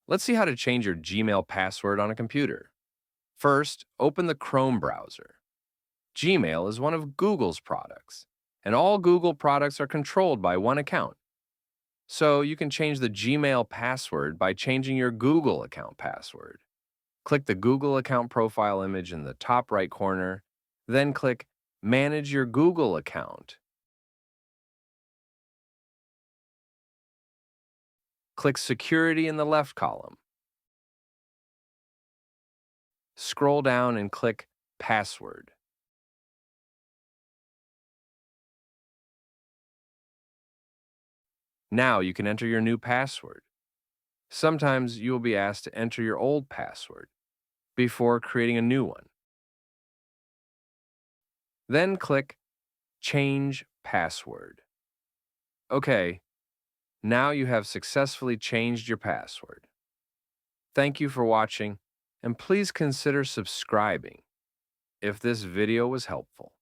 Let's see how to change your Gmail password on a computer. First, open the Chrome browser. Gmail is one of Google's products, and all Google products are controlled by one account. So you can change the Gmail password by changing your Google account password. Click the Google account profile image in the top right corner, then click Manage your Google account. Click Security in the left column. Scroll down and click Password. Now you can enter your new password. Sometimes you will be asked to enter your old password before creating a new one. Then click Change Password. Okay, now you have successfully changed your password. Thank you for watching, and please consider subscribing if this video was helpful.